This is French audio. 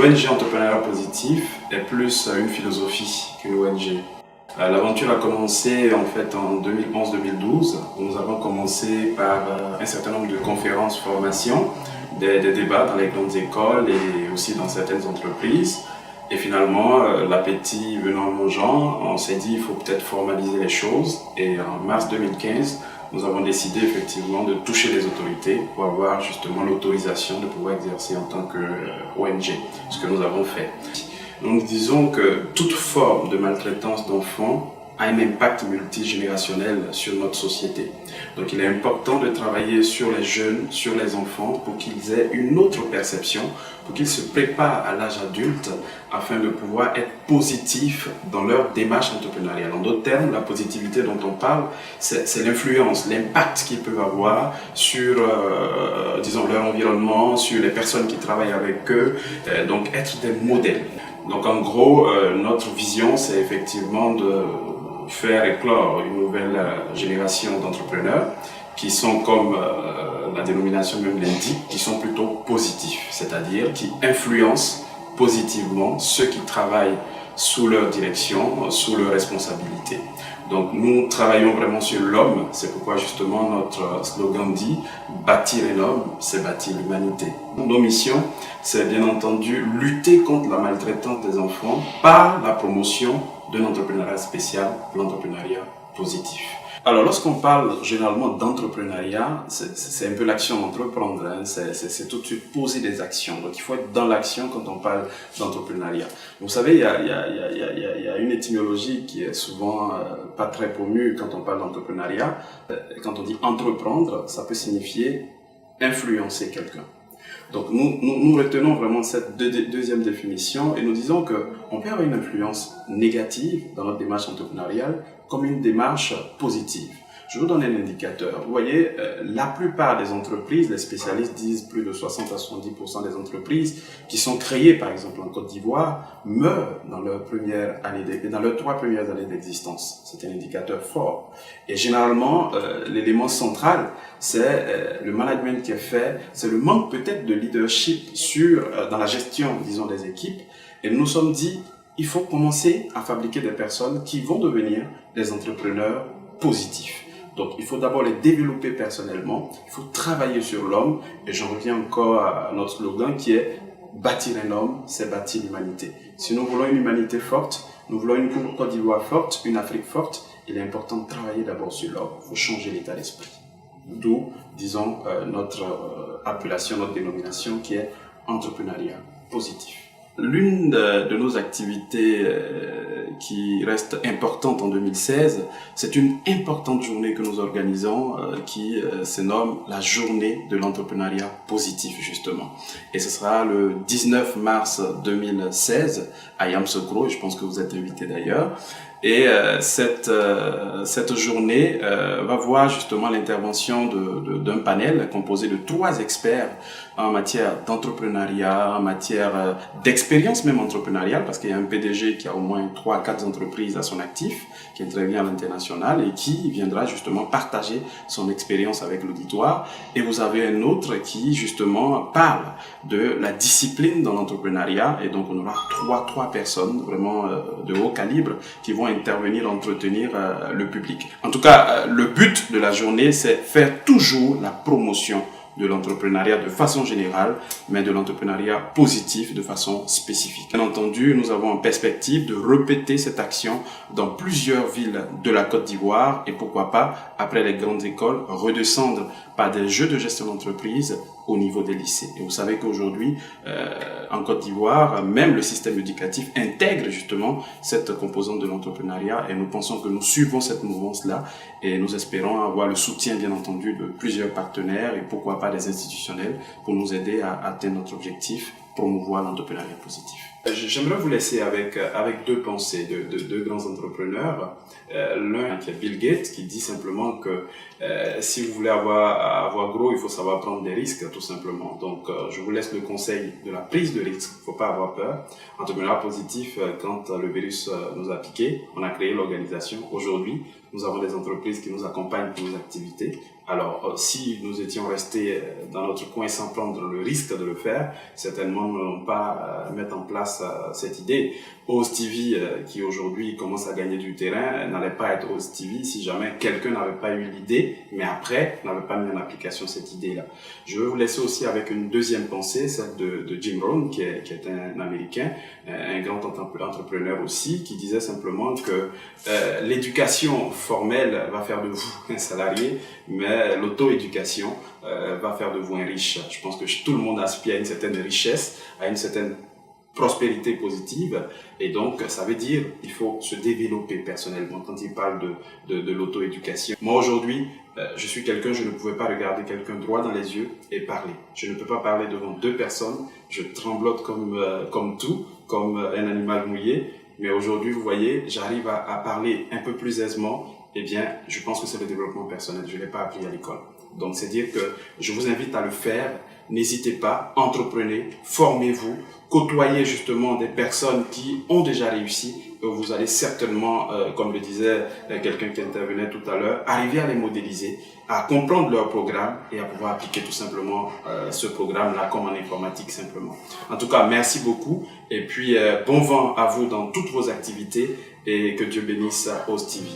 L'ONG Entrepreneuriat Positif est plus une philosophie qu'une ONG. L'aventure a commencé en fait en 2011-2012. Nous avons commencé par un certain nombre de conférences, formations, des débats dans les grandes écoles et aussi dans certaines entreprises. Et finalement, l'appétit venant mangeant, on s'est dit il faut peut-être formaliser les choses. Et en mars 2015, nous avons décidé effectivement de toucher les autorités pour avoir justement l'autorisation de pouvoir exercer en tant qu'ONG, ce que nous avons fait. Nous disons que toute forme de maltraitance d'enfants a un impact multigénérationnel sur notre société. Donc il est important de travailler sur les jeunes, sur les enfants, pour qu'ils aient une autre perception, pour qu'ils se préparent à l'âge adulte, afin de pouvoir être positifs dans leur démarche entrepreneuriale. En d'autres termes, la positivité dont on parle, c'est l'influence, l'impact qu'ils peuvent avoir sur disons, leur environnement, sur les personnes qui travaillent avec eux, donc être des modèles. Donc en gros, notre vision, c'est effectivement de faire éclore une nouvelle génération d'entrepreneurs qui sont, comme la dénomination même l'indique, qui sont plutôt positifs, c'est-à-dire qui influencent positivement ceux qui travaillent sous leur direction, sous leur responsabilité. Donc nous travaillons vraiment sur l'homme, c'est pourquoi justement notre slogan dit « Bâtir un homme, c'est bâtir l'humanité ». Nos missions, c'est bien entendu lutter contre la maltraitance des enfants par la promotion d'un entrepreneuriat spécial, l'entrepreneuriat positif. Alors lorsqu'on parle généralement d'entrepreneuriat, c'est un peu l'action d'entreprendre, hein. C'est tout de suite poser des actions. Donc il faut être dans l'action quand on parle d'entrepreneuriat. Vous savez, il y a une étymologie qui est souvent pas très promue quand on parle d'entrepreneuriat. Quand on dit entreprendre, ça peut signifier influencer quelqu'un. Donc nous retenons vraiment cette deuxième définition et nous disons qu'on peut avoir une influence négative dans notre démarche entrepreneuriale comme une démarche positive. Je vous donne un indicateur. Vous voyez, la plupart des entreprises, les spécialistes disent plus de 60 à 70% des entreprises qui sont créées, par exemple en Côte d'Ivoire, meurent dans leur dans leurs 3 premières années d'existence. C'est un indicateur fort. Et généralement, l'élément central, c'est le management qui est fait, c'est le manque peut-être de leadership dans la gestion, disons, des équipes. Et nous nous sommes dit, il faut commencer à fabriquer des personnes qui vont devenir des entrepreneurs positifs. Donc, il faut d'abord les développer personnellement, il faut travailler sur l'homme, et j'en reviens encore à notre slogan qui est « Bâtir un homme, c'est bâtir l'humanité ». Si nous voulons une humanité forte, nous voulons une Côte d'Ivoire forte, une Afrique forte, il est important de travailler d'abord sur l'homme, il faut changer l'état d'esprit. D'où, disons, notre appellation, notre dénomination qui est « Entrepreneuriat positif ». L'une de nos activités qui reste importante en 2016, c'est une importante journée que nous organisons qui se nomme la journée de l'entrepreneuriat positif justement. Et ce sera le 19 mars 2016 à Yamoussoukro, et je pense que vous êtes invités d'ailleurs. Et cette journée va voir justement l'intervention d'un panel composé de 3 experts en matière d'entrepreneuriat, en matière d'expérience même entrepreneuriale, parce qu'il y a un PDG qui a au moins 3 à 4 entreprises à son actif, qui intervient à l'international et qui viendra justement partager son expérience avec l'auditoire. Et vous avez un autre qui justement parle de la discipline dans l'entrepreneuriat, et donc on aura 3 personnes vraiment de haut calibre qui vont intervenir, entretenir le public. En tout cas, le but de la journée, c'est faire toujours la promotion de l'entrepreneuriat de façon générale, mais de l'entrepreneuriat positif de façon spécifique. Bien entendu, nous avons en perspective de répéter cette action dans plusieurs villes de la Côte d'Ivoire et pourquoi pas, après les grandes écoles, redescendre par des jeux de gestion d'entreprise au niveau des lycées. Et vous savez qu'aujourd'hui, en Côte d'Ivoire, même le système éducatif intègre justement cette composante de l'entrepreneuriat et nous pensons que nous suivons cette mouvance-là et nous espérons avoir le soutien, bien entendu, de plusieurs partenaires et pourquoi pas des institutionnels pour nous aider à atteindre notre objectif, promouvoir l'entrepreneuriat positif. J'aimerais vous laisser avec 2 pensées de 2 grands entrepreneurs. L'un qui est Bill Gates qui dit simplement que si vous voulez avoir gros, il faut savoir prendre des risques tout simplement. Donc je vous laisse le conseil de la prise de risque. Il ne faut pas avoir peur. Entrepreneuriat positif, quand le virus nous a piqué, on a créé l'organisation. Aujourd'hui, nous avons des entreprises qui nous accompagnent pour nos activités. Alors, si nous étions restés dans notre coin sans prendre le risque de le faire, certainement nous n'allons pas mettre en place cette idée. Host TV, qui aujourd'hui commence à gagner du terrain, n'allait pas être Host TV si jamais quelqu'un n'avait pas eu l'idée, mais après n'avait pas mis en application cette idée-là. Je vais vous laisser aussi avec une deuxième pensée, celle de Jim Rohn, qui est un Américain, un grand entrepreneur aussi, qui disait simplement que l'éducation formelle va faire de vous un salarié, mais l'auto-éducation va faire de vous un riche. Je pense que tout le monde aspire à une certaine richesse, à une certaine prospérité positive, et donc ça veut dire il faut se développer personnellement quand il parle de l'auto-éducation. Moi aujourd'hui, je suis quelqu'un, je ne pouvais pas regarder quelqu'un droit dans les yeux et parler. Je ne peux pas parler devant deux personnes, je tremblote comme un animal mouillé, mais aujourd'hui vous voyez, j'arrive à parler un peu plus aisément. Eh bien, je pense que c'est le développement personnel. Je ne l'ai pas appris à l'école. Donc, c'est dire que je vous invite à le faire. N'hésitez pas, entreprenez, formez-vous, côtoyez justement des personnes qui ont déjà réussi. Vous allez certainement, comme le disait quelqu'un qui intervenait tout à l'heure, arriver à les modéliser, à comprendre leur programme et à pouvoir appliquer tout simplement ce programme-là comme en informatique simplement. En tout cas, merci beaucoup et puis bon vent à vous dans toutes vos activités et que Dieu bénisse Host TV.